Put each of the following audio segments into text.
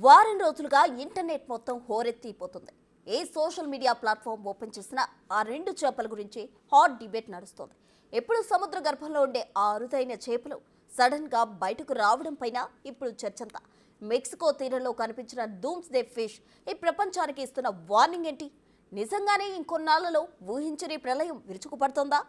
వారం రోజులుగా ఇంటర్నెట్ మొత్తం హోరెత్తిపోతుంది. ఏ సోషల్ మీడియా ప్లాట్ఫామ్ ఓపెన్ చేసినా ఆ రెండు చేపల గురించి హాట్ డిబేట్ నడుస్తోంది. ఎప్పుడు సముద్ర గర్భంలో ఉండే ఆ అరుదైన చేపలు సడన్ గా బయటకు రావడం పైన ఇప్పుడు చర్చంతా. మెక్సికో తీరంలో కనిపించిన డూమ్స్ డే ఫిష్ ఈ ప్రపంచానికి ఇస్తున్న వార్నింగ్ ఏంటి? నిజంగానే ఇంకొన్నాళ్లలో ఊహించని ప్రళయం విరుచుకుపడుతోందా?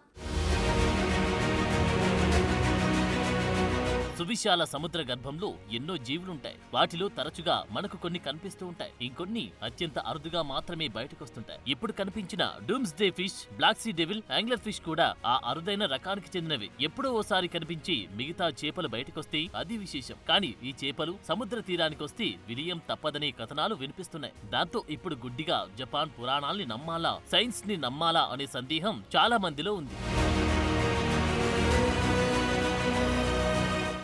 సువిశాల సముద్ర గర్భంలో ఎన్నో జీవులుంటాయి. వాటిలో తరచుగా మనకు కొన్ని కనిపిస్తూ ఉంటాయి, ఇంకొన్ని అత్యంత అరుదుగా మాత్రమే బయటకొస్తుంటాయి. ఇప్పుడు కనిపించిన doomsday fish, black sea devil, angler fish కూడా ఆ అరుదైన రకానికి చెందినవి. ఎప్పుడో ఓసారి కనిపించి మిగతా చేపలు బయటకొస్తే అది విశేషం. కానీ ఈ చేపలు సముద్ర తీరానికొస్తే విలియం తప్పదనే కథనాలు వినిపిస్తున్నాయి. దాంతో ఇప్పుడు గుడ్డిగా జపాన్ పురాణాల్ని నమ్మాలా, సైన్స్ ని నమ్మాలా అనే సందేహం చాలా మందిలో ఉంది.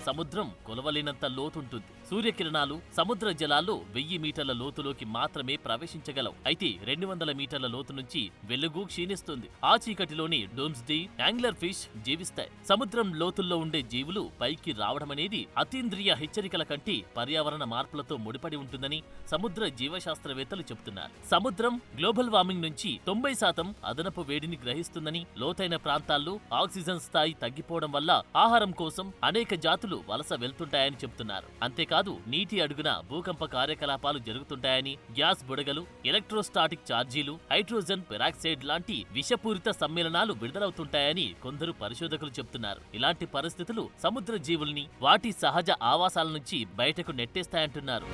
సముద్రం కొలవలేనంత లోతుంటుంది. సూర్యకిరణాలు సముద్ర జలాల్లో 1000 మీటర్ల లోతులోకి మాత్రమే ప్రవేశించగలవు. అయితే 200 మీటర్ల లోతు నుంచి వెలుగు క్షీణిస్తుంది. ఆ చీకటిలోని డూమ్స్ డే, యాంగ్లర్ ఫిష్ జీవిస్తాయి. సముద్రం లోతుల్లో ఉండే జీవులు పైకి రావడమనేది అతీంద్రియ హెచ్చరికల కంటే పర్యావరణ మార్పులతో ముడిపడి ఉంటుందని సముద్ర జీవశాస్త్రవేత్తలు చెబుతున్నారు. సముద్రం గ్లోబల్ వార్మింగ్ నుంచి 90% అదనపు వేడిని గ్రహిస్తుందని, లోతైన ప్రాంతాల్లో ఆక్సిజన్ స్థాయి తగ్గిపోవడం వల్ల ఆహారం కోసం అనేక జాతులు వలస వెళ్తుంటాయని చెబుతున్నారు. అంతేకాదు నీటి అడుగున భూకంప కార్యకలాపాలు జరుగుతుంటాయని, గ్యాస్ బుడగలు, ఎలక్ట్రోస్టాటిక్ ఛార్జీలు, హైడ్రోజన్ పెరాక్సైడ్ లాంటి విషపూరిత సమ్మేళనాలు విడుదలవుతుంటాయని కొందరు పరిశోధకులు చెబుతున్నారు. ఇలాంటి పరిస్థితులు సముద్ర జీవుల్ని వాటి సహజ ఆవాసాల నుంచి బయటకు నెట్టేస్తాయంటున్నారు.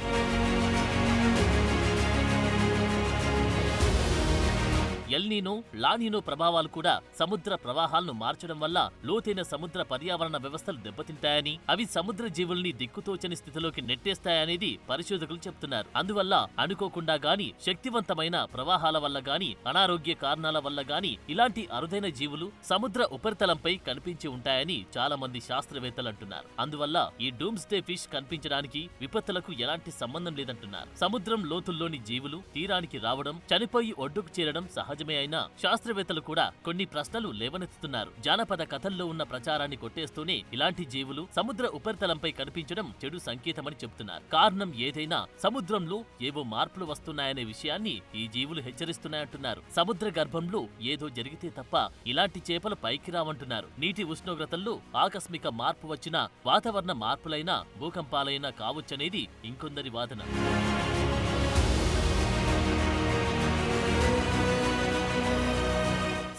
ఎల్నీనో, లానీనో ప్రభావాలు కూడా సముద్ర ప్రవాహాలను మార్చడం వల్ల లోతైన సముద్ర పర్యావరణ వ్యవస్థలు దెబ్బతింటాయని, అవి సముద్ర జీవుల్ని దిక్కుతోచని స్థితిలోకి నెట్టేస్తాయనేది పరిశోధకులు చెబుతున్నారు. అందువల్ల అనుకోకుండా గాని, శక్తివంతమైన ప్రవాహాల వల్ల గాని, అనారోగ్య కారణాల వల్ల గాని ఇలాంటి అరుదైన జీవులు సముద్ర ఉపరితలంపై కనిపించి ఉంటాయని చాలా మంది శాస్త్రవేత్తలు అంటున్నారు. అందువల్ల ఈ డూమ్స్ డే ఫిష్ కనిపించడానికి విపత్తులకు ఎలాంటి సంబంధం లేదంటున్నారు. సముద్రం లోతుల్లోని జీవులు తీరానికి రావడం, చనిపోయి ఒడ్డుకు చేరడం సహజ అయినా శాస్త్రవేత్తలు కూడా కొన్ని ప్రశ్నలు లేవనెత్తుతున్నారు. జానపద కథల్లో ఉన్న ప్రచారాన్ని కొట్టేస్తూనే ఇలాంటి జీవులు సముద్ర ఉపరితలంపై కనిపించడం చెడు సంకేతమని చెబుతున్నారు. కారణం ఏదైనా సముద్రంలో ఏవో మార్పులు వస్తున్నాయనే విషయాన్ని ఈ జీవులు హెచ్చరిస్తున్నాయంటున్నారు. సముద్ర గర్భంలో ఏదో జరిగితే తప్ప ఇలాంటి చేపలు పైకి రావంటున్నారు. నీటి ఉష్ణోగ్రతల్లో ఆకస్మిక మార్పు వచ్చినా, వాతావరణ మార్పులైనా, భూకంపాలైనా కావచ్చనేది ఇంకొందరి వాదన.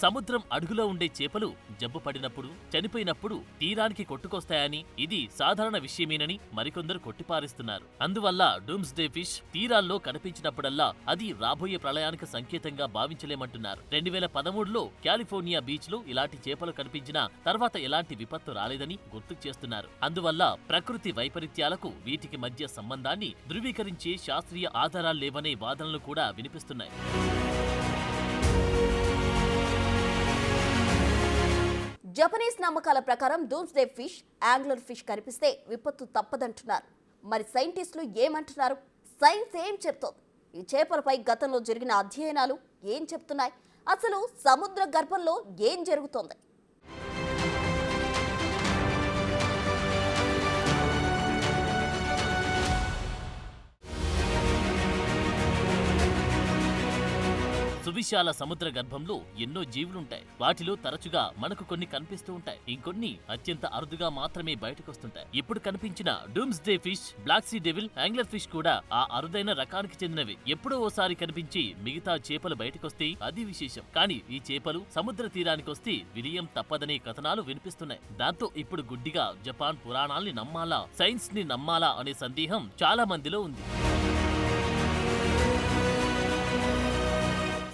సముద్రం అడుగులో ఉండే చేపలు జబ్బు పడినప్పుడు, చనిపోయినప్పుడు తీరానికి కొట్టుకొస్తాయని, ఇది సాధారణ విషయమేనని మరికొందరు కొట్టిపారేస్తున్నారు. అందువల్ల డూమ్స్ డే ఫిష్ తీరాల్లో కనిపించినప్పుడల్లా అది రాబోయే ప్రళయానికి సంకేతంగా భావించలేమంటున్నారు. 2013లో కాలిఫోర్నియా బీచ్ లో ఇలాంటి చేపలు కనిపించినా తర్వాత ఎలాంటి విపత్తు రాలేదని గుర్తుకు చేస్తున్నారు. అందువల్ల ప్రకృతి వైపరీత్యాలకు వీటికి మధ్య సంబంధాన్ని ధృవీకరించే శాస్త్రీయ ఆధారాలు లేవనే వాదనలు కూడా వినిపిస్తున్నాయి. జపనీస్ నమ్మకాల ప్రకారం dooms day fish, angler fish కనిపిస్తే విపత్తు తప్పదంటున్నారు. మరి సైంటిస్టులు ఏమంటున్నారు? సైన్స్ ఏం చెప్తోంది? ఈ చేపలపై గతంలో జరిగిన అధ్యయనాలు ఏం చెప్తున్నాయి? అసలు సముద్ర గర్భంలో ఏం జరుగుతోంది? సువిశాల సముద్ర గర్భంలో ఎన్నో జీవులుంటాయి. వాటిలో తరచుగా మనకు కొన్ని కనిపిస్తూ ఉంటాయి, ఇంకొన్ని అత్యంత అరుదుగా మాత్రమే బయటకొస్తుంటాయి. ఇప్పుడు కనిపించిన doomsday fish, black sea devil, angler fish కూడా ఆ అరుదైన రకానికి చెందినవి. ఎప్పుడో ఓసారి కనిపించి మిగతా చేపలు బయటకొస్తే అది విశేషం. కానీ ఈ చేపలు సముద్ర తీరానికొస్తే విలియం తప్పదనే కథనాలు వినిపిస్తున్నాయి. దాంతో ఇప్పుడు గుడ్డిగా జపాన్ పురాణాల్ని నమ్మాలా, సైన్స్ ని నమ్మాలా అనే సందేహం చాలా మందిలో ఉంది.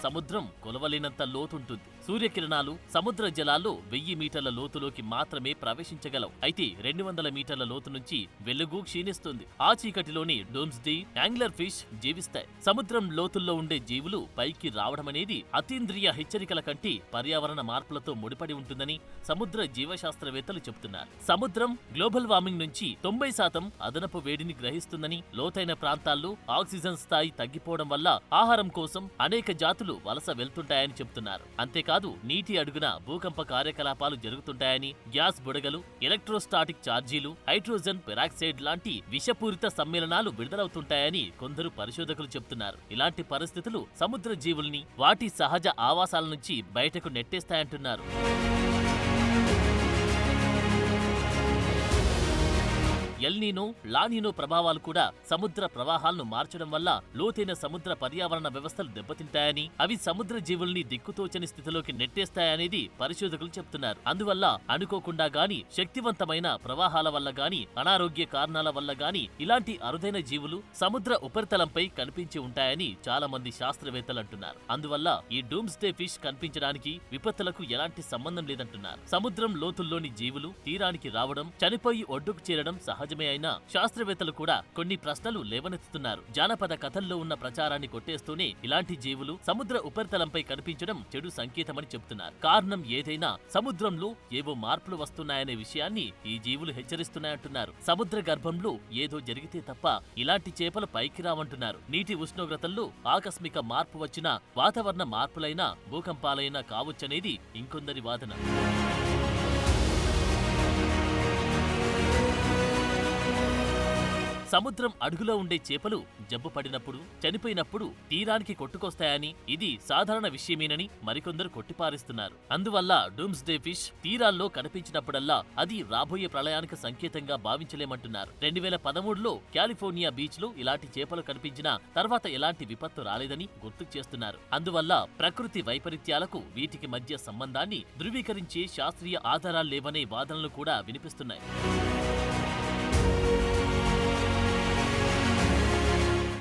సముద్రం కొలవలేనంత లోతుంటుంది. సూర్యకిరణాలు సముద్ర జలాల్లో 1000 మీటర్ల లోతులోకి మాత్రమే ప్రవేశించగలవు. అయితే 200 మీటర్ల లోతు నుంచి వెలుగు క్షీణిస్తుంది. ఆ చీకటిలోని డూమ్స్ డే, యాంగ్లర్ ఫిష్ జీవిస్తాయి. సముద్రం లోతుల్లో ఉండే జీవులు పైకి రావడమనేది అతీంద్రియ హెచ్చరికల కంటే పర్యావరణ మార్పులతో ముడిపడి ఉంటుందని సముద్ర జీవశాస్త్రవేత్తలు చెబుతున్నారు. సముద్రం గ్లోబల్ వార్మింగ్ నుంచి 90% అదనపు వేడిని గ్రహిస్తుందని, లోతైన ప్రాంతాల్లో ఆక్సిజన్ స్థాయి తగ్గిపోవడం వల్ల ఆహారం కోసం అనేక జాతులు వలస వెళ్తుంటాయని చెబుతున్నారు. అంతేకాదు అంతేకాదు నీటి అడుగున భూకంప కార్యకలాపాలు జరుగుతుంటాయని, గ్యాస్ బుడగలు, ఎలక్ట్రోస్టాటిక్ ఛార్జీలు, హైడ్రోజన్ పెరాక్సైడ్ లాంటి విషపూరిత సమ్మేళనాలు విడుదలవుతుంటాయని కొందరు పరిశోధకులు చెబుతున్నారు. ఇలాంటి పరిస్థితులు సముద్ర జీవుల్ని వాటి సహజ ఆవాసాల నుంచి బయటకు నెట్టేస్తాయంటున్నారు. ఎల్నీనో, లానీనో ప్రభావాలు కూడా సముద్ర ప్రవాహాలను మార్చడం వల్ల లోతైన సముద్ర పర్యావరణ వ్యవస్థలు దెబ్బతింటాయని, అవి సముద్ర జీవుల్ని దిక్కుతోచని స్థితిలోకి నెట్టేస్తాయనేది పరిశోధకులు చెప్తున్నారు. అందువల్ల అనుకోకుండా గాని, శక్తివంతమైన ప్రవాహాల వల్ల గాని, అనారోగ్య కారణాల వల్ల గాని ఇలాంటి అరుదైన జీవులు సముద్ర ఉపరితలంపై కనిపించి ఉంటాయని చాలా మంది శాస్త్రవేత్తలు అంటున్నారు. అందువల్ల ఈ డూమ్స్డే ఫిష్ కనిపించడానికి విపత్తులకు ఎలాంటి సంబంధం లేదంటున్నారు. సముద్రం లోతుల్లోని జీవులు తీరానికి రావడం, చనిపోయి ఒడ్డుకు చేరడం సహజమే అయినా శాస్త్రవేత్తలు కూడా కొన్ని ప్రశ్నలు లేవనెత్తుతున్నారు. జానపద కథల్లో ఉన్న ప్రచారాన్ని కొట్టేస్తూనే ఇలాంటి జీవులు సముద్ర ఉపరితలంపై కనిపించడం చెడు సంకేతమని చెబుతున్నారు. కారణం ఏదైనా సముద్రంలో ఏవో మార్పులు వస్తున్నాయనే విషయాన్ని ఈ జీవులు హెచ్చరిస్తున్నాయంటున్నారు. సముద్ర గర్భంలో ఏదో జరిగితే తప్ప ఇలాంటి చేపలు పైకి రావంటున్నారు. నీటి ఉష్ణోగ్రతల్లో ఆకస్మిక మార్పు వచ్చినా, వాతావరణ మార్పులైనా, భూకంపాలైనా కావచ్చనేది ఇంకొందరి వాదన. సముద్రం అడుగులో ఉండే చేపలు జబ్బు పడినప్పుడు, చనిపోయినప్పుడు తీరానికి కొట్టుకొస్తాయని, ఇది సాధారణ విషయమేనని మరికొందరు కొట్టిపారేస్తున్నారు. అందువల్ల డూమ్స్డే ఫిష్ తీరాల్లో కనిపించినప్పుడల్లా అది రాబోయే ప్రళయానికి సంకేతంగా భావించలేమంటున్నారు. 2013లో కాలిఫోర్నియా బీచ్ లో ఇలాంటి చేపలు కనిపించినా తర్వాత ఎలాంటి విపత్తు రాలేదని గుర్తు చేస్తున్నారు. అందువల్ల ప్రకృతి వైపరీత్యాలకు వీటికి మధ్య సంబంధాన్ని ధృవీకరించే శాస్త్రీయ ఆధారాలు లేవనే వాదనలు కూడా వినిపిస్తున్నాయి.